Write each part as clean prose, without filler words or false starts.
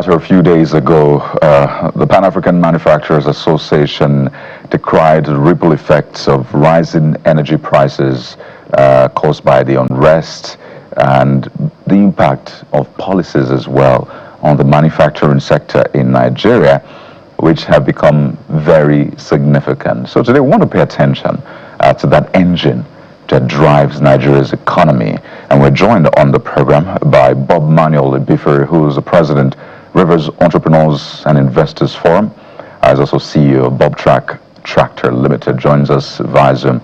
matter a few days ago, the Pan-African Manufacturers Association decried the ripple effects of rising energy prices caused by the unrest and the impact of policies as well on the manufacturing sector in Nigeria, which have become very significant. So today we want to pay attention to that engine that drives Nigeria's economy. And we're joined on the program by Bob Manuel Ibifere, who is the president, Rivers Entrepreneurs and Investors Forum. As also CEO of Bob Track Tractor Limited, joins us via Zoom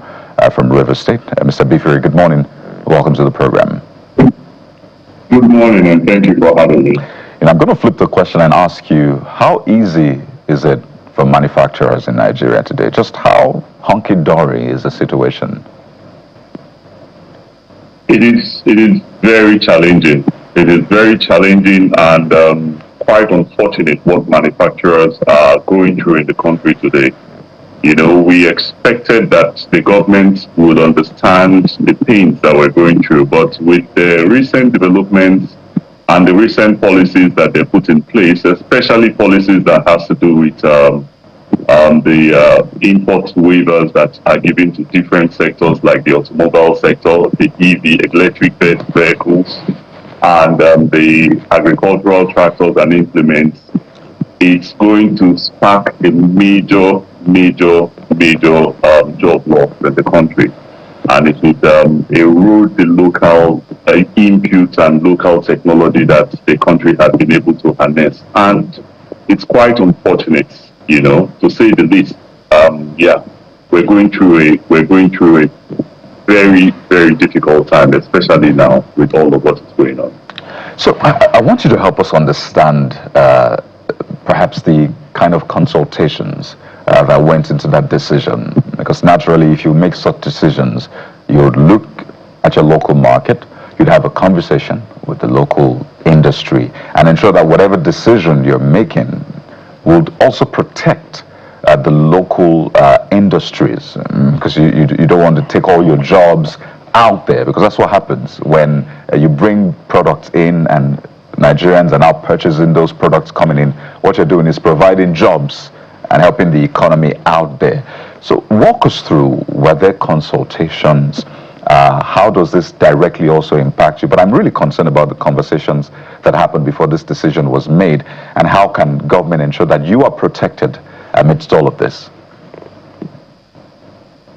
from Rivers State. Mr. Ibifere, good morning. Welcome to the program. Good morning, and thank you for having me. And I'm going to flip the question and ask you, how easy is it for manufacturers in Nigeria today? Just how hunky-dory is the situation? It is very challenging. It is very challenging and quite unfortunate what manufacturers are going through in the country today. You know, we expected that the government would understand the pains that we're going through, but with the recent developments and the recent policies that they put in place, especially policies that has to do with the import waivers that are given to different sectors like the automobile sector, the EV, electric vehicles, and the agricultural tractors and implements, it's going to spark a major job loss in the country. And it would erode the local input and local technology that the country has been able to harness. And it's quite unfortunate, you know, to say the least. We're going through a very difficult time, especially now with all of what is going on. So I want you to help us understand perhaps the kind of consultations that went into that decision, because naturally if you make such decisions, you would look at your local market, you'd have a conversation with the local industry and ensure that whatever decision you're making would also protect the local industries, because you don't want to take all your jobs out there, because that's what happens when you bring products in and Nigerians are now purchasing those products coming in. What you're doing is providing jobs and helping the economy out there. So walk us through, were there consultations? How does this directly also impact you? But I'm really concerned about the conversations that happened before this decision was made, and how can government ensure that you are protected amidst all of this?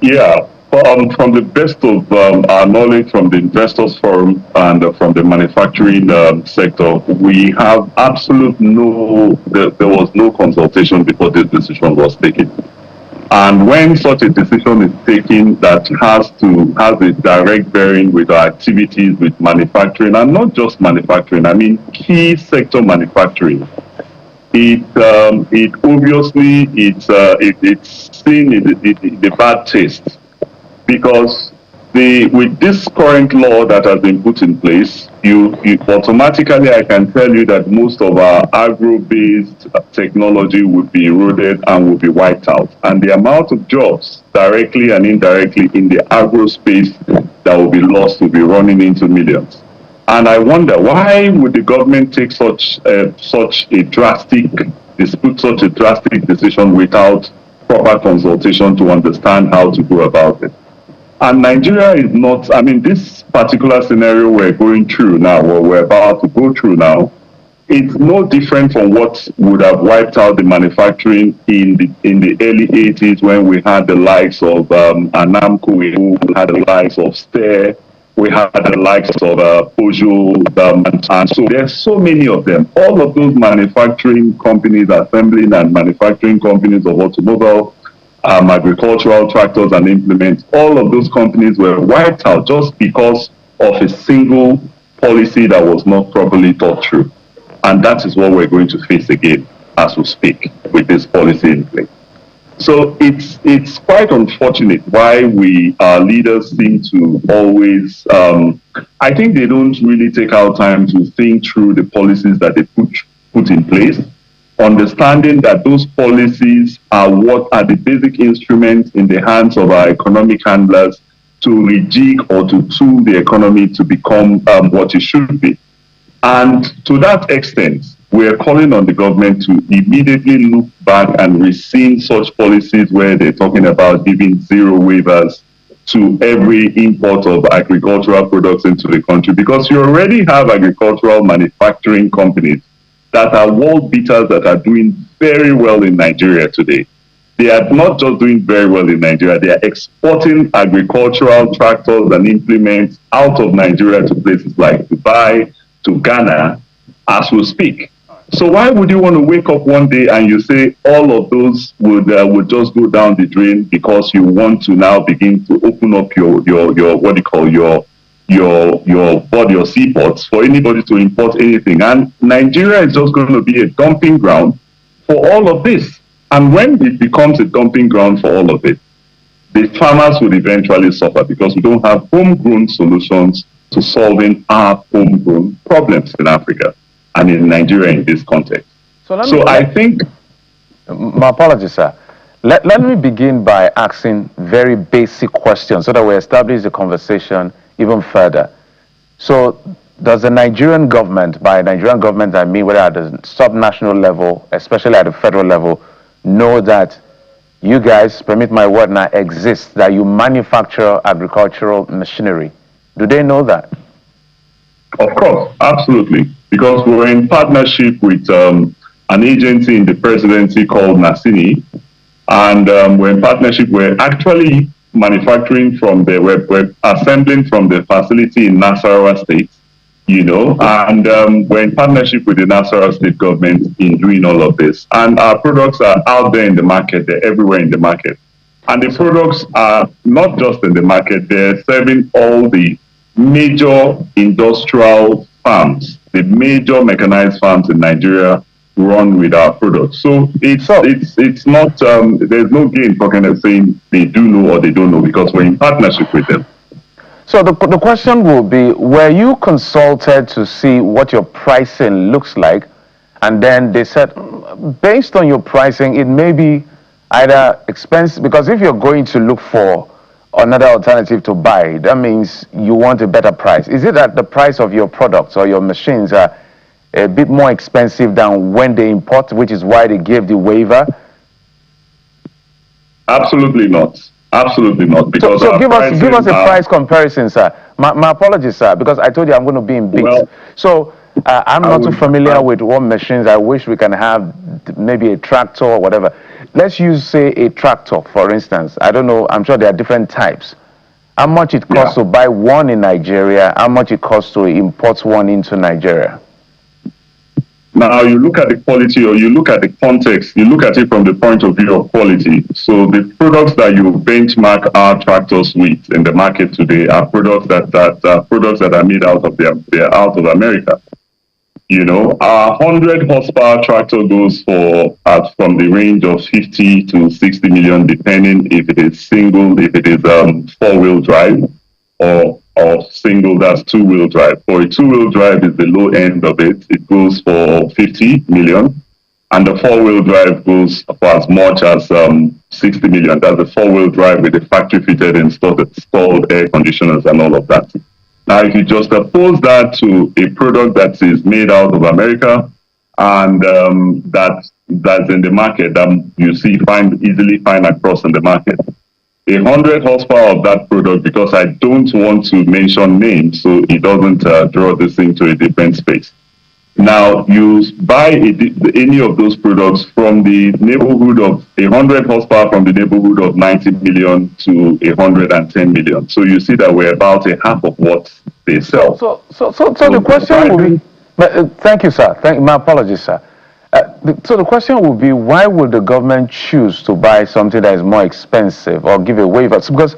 Yeah, from the best of our knowledge from the Investors Forum and from the manufacturing sector, we have there was no consultation before this decision was taken. And when such a decision is taken that has a direct bearing with our activities with manufacturing, and not just manufacturing, I mean key sector manufacturing, it obviously it's seen in the bad taste, because with this current law that has been put in place, you automatically, I can tell you that most of our agro-based technology would be eroded and would be wiped out. And the amount of jobs directly and indirectly in the agro space that will be lost will be running into millions. And I wonder, why would the government take such a drastic decision without proper consultation to understand how to go about it? And Nigeria is not, I mean, this particular scenario we're going through now, or we're about to go through now, it's no different from what would have wiped out the manufacturing in the early 80s, when we had the likes of Anamco, we had the likes of Stair, we had the likes of Peugeot, and so there's so many of them. All of those manufacturing companies, assembling and manufacturing companies of automobile, agricultural tractors and implements, all of those companies were wiped out just because of a single policy that was not properly thought through. And that is what we're going to face again as we speak with this policy in place. So it's quite unfortunate why our leaders seem to always, I think they don't really take our time to think through the policies that they put in place, understanding that those policies are what are the basic instruments in the hands of our economic handlers to rejig or to tool the economy to become what it should be. And to that extent, we're calling on the government to immediately look back and rescind such policies where they're talking about giving zero waivers to every import of agricultural products into the country, because you already have agricultural manufacturing companies that are world beaters that are doing very well in Nigeria today. They are not just doing very well in Nigeria, they are exporting agricultural tractors and implements out of Nigeria to places like Dubai, to Ghana, as we speak. So why would you want to wake up one day and you say all of those would just go down the drain because you want to now begin to open up your what do you call your seaports for anybody to import anything? And Nigeria is just going to be a dumping ground for all of this. And when it becomes a dumping ground for all of it, the farmers will eventually suffer because we don't have homegrown solutions to solving our homegrown problems in Africa and in Nigeria in this context. I think... My apologies, sir. Let me begin by asking very basic questions so that we establish the conversation even further. So does the Nigerian government, by Nigerian government I mean whether at the subnational level, especially at the federal level, know that you guys, permit my word now, exist, that you manufacture agricultural machinery? Do they know that? Of course, absolutely. Because we're in partnership with an agency in the presidency called Nasini, and we're in partnership. We're actually manufacturing we're assembling from the facility in Nasarawa State, and we're in partnership with the Nasarawa State government in doing all of this. And our products are out there in the market, they're everywhere in the market. And the products are not just in the market, they're serving all the major industrial farms, the major mechanized farms in Nigeria run with our products. So it's not, there's no game talking and saying they do know or they don't know, because we're in partnership with them. So the question will be, were you consulted to see what your pricing looks like? And then they said, based on your pricing, it may be either expensive, because if you're going to look for another alternative to buy, that means you want a better price. Is it that the price of your products or your machines are a bit more expensive than when they import, which is why they gave the waiver? Absolutely not. Absolutely not. Because so give us a price comparison, sir. My apologies, sir, because I told you I'm going to be in bits. Well, so I'm not too familiar with what machines. I wish we can have maybe a tractor or whatever. Let's use, say, a tractor, for instance. I don't know. I'm sure there are different types. How much it costs to buy one in Nigeria? How much it costs to import one into Nigeria? Now, you look at the quality, or you look at the context, you look at it from the point of view of quality. So the products that you benchmark our tractors with in the market today are products that are made out of America. Our 100 horsepower tractor goes from the range of 50 to 60 million, depending if it is single, if it is four-wheel drive, or single, that's two-wheel drive. For a two-wheel drive is the low end of it. It goes for 50 million. And the four-wheel drive goes for as much as 60 million. That's the four-wheel drive with the factory-fitted installed air conditioners and all of that. Now, if you just oppose that to a product that is made out of America and that's in the market, that you easily find across in the market, 100 horsepower of that product, because I don't want to mention names so it doesn't draw this into a different space. Now, you buy any of those products from the neighborhood of 100 horsepower from the neighborhood of 90 million to 110 million. So you see that we're about a half of what they sell. So the question will be, thank you, sir. My apologies, sir. So the question will be, why would the government choose to buy something that is more expensive or give a waiver? Because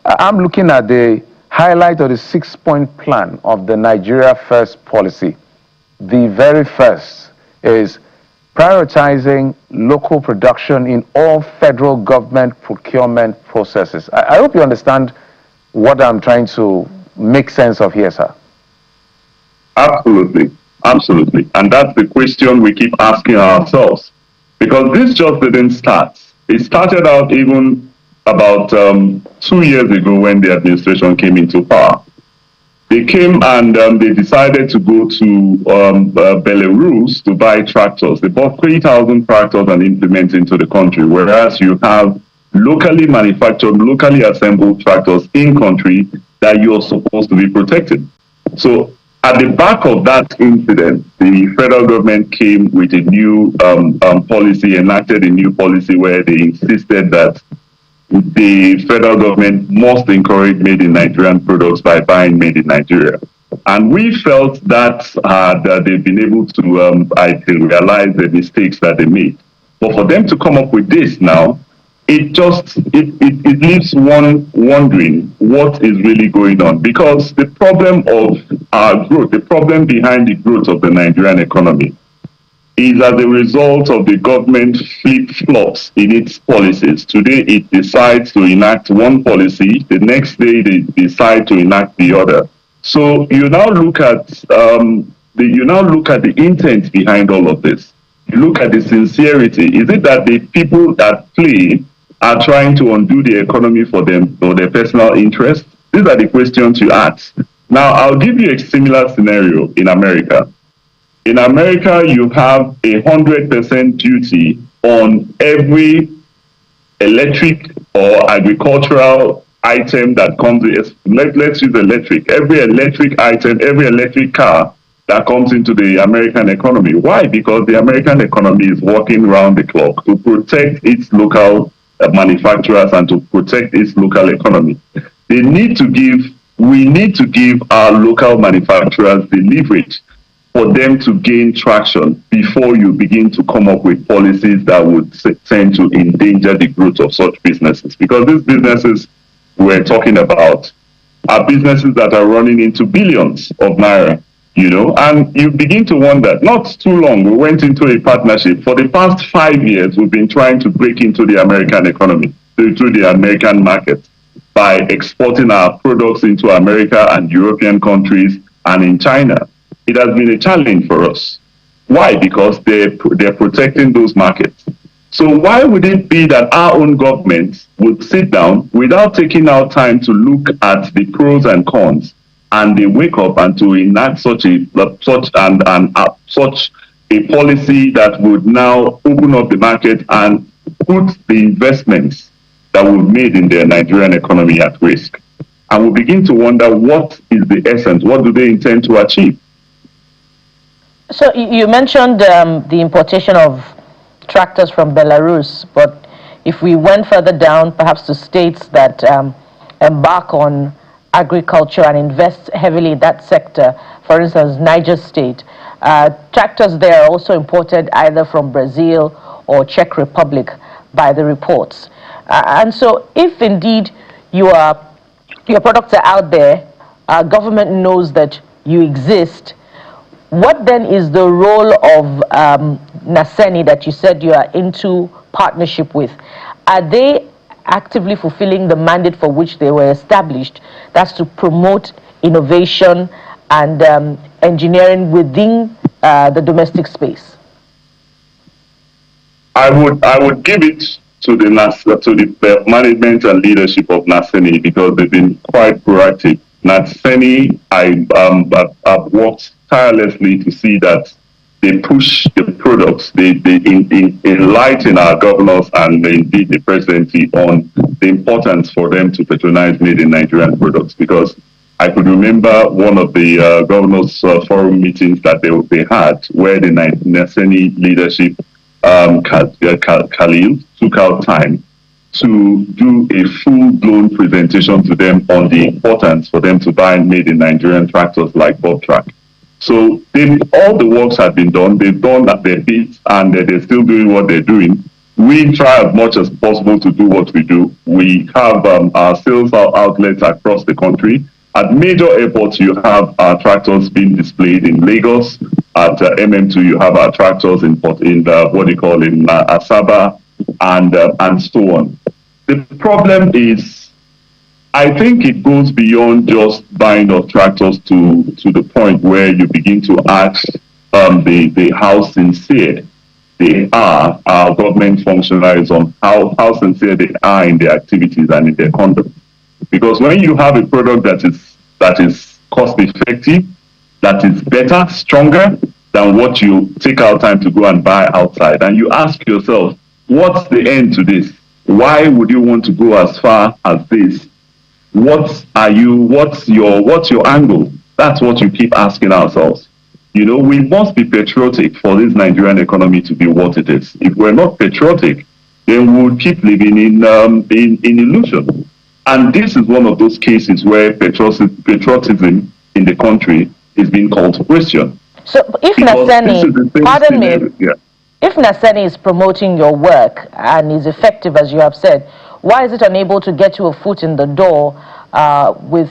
I'm looking at the highlight of the 6-point plan of the Nigeria First policy. The very first is prioritizing local production in all federal government procurement processes. I hope you understand what I'm trying to make sense of here, sir. Absolutely. Absolutely. And that's the question we keep asking ourselves. Because this just didn't start. It started out even about 2 years ago when the administration came into power. They came and they decided to go to Belarus to buy tractors. They bought 3,000 tractors and implements into the country, whereas you have locally manufactured, locally assembled tractors in country that you're supposed to be protected. So at the back of that incident, the federal government came with a new policy, enacted a new policy where they insisted that the federal government must encourage made in Nigerian products by buying made in Nigeria. And we felt that they've been able to, I think, realize the mistakes that they made. But for them to come up with this now, it leaves one wondering what is really going on. Because the problem of our growth, the problem behind the growth of the Nigerian economy is as a result of the government flip-flops in its policies. Today, it decides to enact one policy. The next day, they decide to enact the other. So you now look at the intent behind all of this. You look at the sincerity. Is it that the people that play are trying to undo the economy for them or their personal interest? These are the questions you ask. Now, I'll give you a similar scenario in America. In America, you have 100% duty on every electric or agricultural item that comes in. Let's use electric. Every electric item, every electric car that comes into the American economy. Why? Because the American economy is working around the clock to protect its local manufacturers and to protect its local economy. We need to give our local manufacturers the leverage for them to gain traction before you begin to come up with policies that would tend to endanger the growth of such businesses. Because these businesses we're talking about are businesses that are running into billions of naira, and you begin to wonder, not too long, we went into a partnership. For the past 5 years, we've been trying to break into the American economy, through the American market, by exporting our products into America and European countries and in China. It has been a challenge for us. Why? Because they're protecting those markets. So why would it be that our own government would sit down without taking our time to look at the pros and cons, and they wake up and to enact such a policy that would now open up the market and put the investments that we've made in the Nigerian economy at risk? And we begin to wonder, what is the essence? What do they intend to achieve? So you mentioned the importation of tractors from Belarus, but if we went further down, perhaps to states that embark on agriculture and invest heavily in that sector, for instance, Niger State, tractors there are also imported either from Brazil or Czech Republic by the reports. And so if indeed your products are out there, our government knows that you exist, what then is the role of Naseni that you said you are into partnership with? Are they actively fulfilling the mandate for which they were established? That's to promote innovation and engineering within the domestic space. I would give it to the management and leadership of Naseni, because they've been quite proactive. Naseni, I've worked tirelessly to see that they push the products, they enlighten our governors and indeed the presidency on the importance for them to patronize made in Nigerian products. Because I could remember one of the governors' forum meetings that they had, where the Naseni leadership, Khalil, took out time to do a full-blown presentation to them on the importance for them to buy made in Nigerian tractors like Bobtrack. So all the works have been done. They've done their bit, and they're still doing what they're doing. We try as much as possible to do what we do. We have our sales outlets across the country. At major airports, you have our tractors being displayed in Lagos. At MM2, you have our tractors in Asaba and so on. The problem is, I think it goes beyond just buying of tractors to the point where you begin to ask how sincere they are, our government functionaries, on how sincere they are in their activities and in their conduct. Because when you have a product that is cost effective, that is better, stronger than what you take out time to go and buy outside. And you ask yourself, what's the end to this? Why would you want to go as far as this? What's your angle? That's what you keep asking ourselves. You know, we must be patriotic for this Nigerian economy to be what it is. If we're not patriotic, then we'll keep living in illusion. And this is one of those cases where patriotism in the country is being called to question. So if Naseni, pardon me, yeah. if Naseni is promoting your work and is effective, as you have said, why is it unable to get you a foot in the door with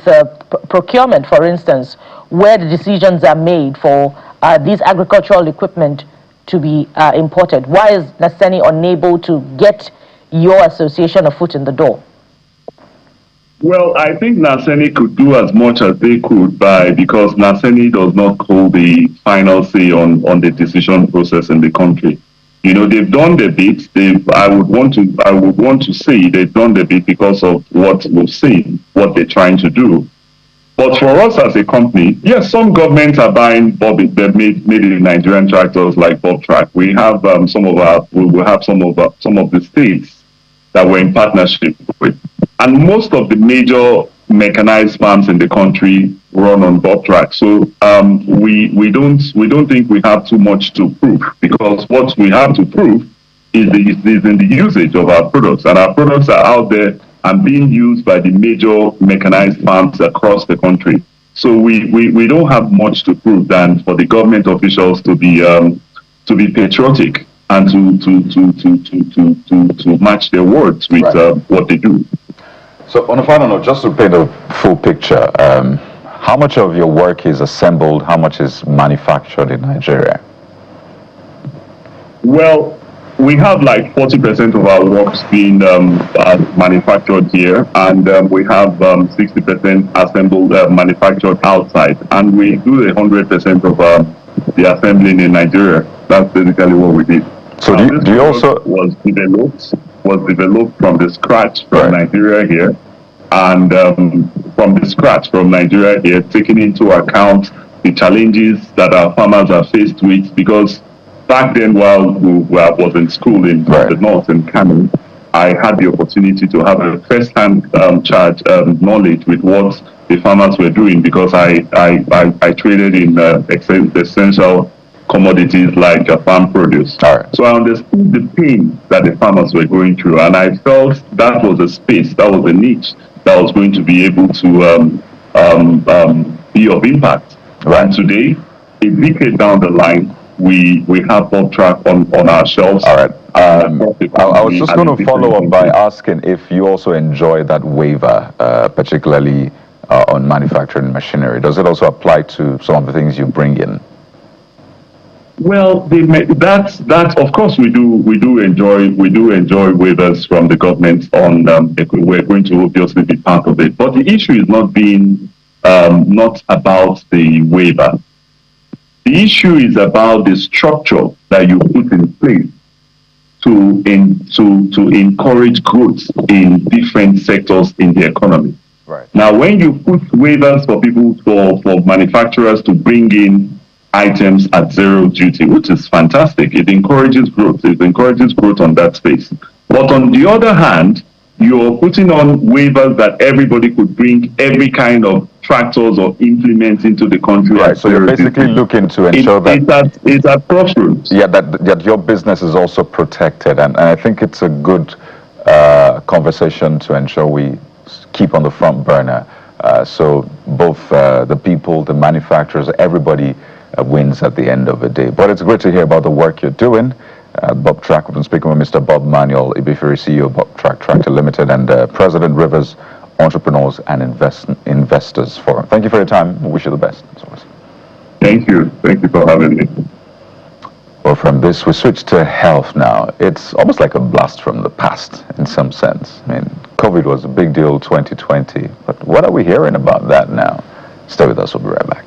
procurement, for instance, where the decisions are made for these agricultural equipment to be imported? Why is Naseni unable to get your association a foot in the door? Well, I think Naseni could do as much as they could because Naseni does not hold the final say on the decision process in the country. You know, they've done the bit. I would want to say they've done the bit because of what we've seen, what they're trying to do. But for us as a company, yes, some governments are buying made in Nigerian tractors like Bob Track. We have we will have some of the states that we're in partnership with. And most of the major mechanized farms in the country run on Bob Track. So we don't think we have too much to prove, because what we have to prove is in the usage of our products, and our products are out there and being used by the major mechanized farms across the country. So we don't have much to prove than for the government officials to be patriotic and to match their words with what they do. So on a final note, just to paint a full picture, how much of your work is assembled, how much is manufactured in Nigeria? Well, we have like 40% of our works being manufactured here, and we have 60% assembled, manufactured outside, and we do 100% of the assembling in Nigeria. That's basically what we did. So do you also was developed from the scratch from Nigeria here, and from the scratch from Nigeria here, taking into account the challenges that our farmers are faced with, because back then, while I was in school in the north in Kano, I had the opportunity to have a first-hand knowledge with what the farmers were doing, because I traded in essential commodities like farm produce. So I understood the pain that the farmers were going through, and I felt that was a space, that was a niche that was going to be able to be of impact. And today, a decade down the line, we have Bob Track on our shelves. All right. I was just going to follow up by asking if you also enjoy that waiver, particularly on manufacturing machinery. Does it also apply to some of the things you bring in? Well, that of course we do enjoy waivers from the government on. We're going to obviously be part of it, but the issue is not about the waiver. The issue is about the structure that you put in place to encourage growth in different sectors in the economy. Right. Now, when you put waivers for people, for manufacturers to bring in items at zero duty, which is fantastic, it encourages growth. It encourages growth on that space. But on the other hand, you're putting on waivers that everybody could bring every kind of tractors or implements into the country. Right, so you're basically looking to ensure it's at crossroads. Yeah, that your business is also protected, and I think it's a good conversation to ensure we keep on the front burner. So both the people, the manufacturers, everybody wins at the end of the day. But it's great to hear about the work you're doing. Bob Track, we've been speaking with Mr. Bob Manuel Ibifiri, CEO of Bob Track Tractor Limited, and President Rivers Entrepreneurs and Investors Forum. Thank you for your time. We wish you the best. Thank you. Thank you for having me. Well, from this, we switch to health now. It's almost like a blast from the past in some sense. I mean, COVID was a big deal 2020, but what are we hearing about that now? Stay with us. We'll be right back.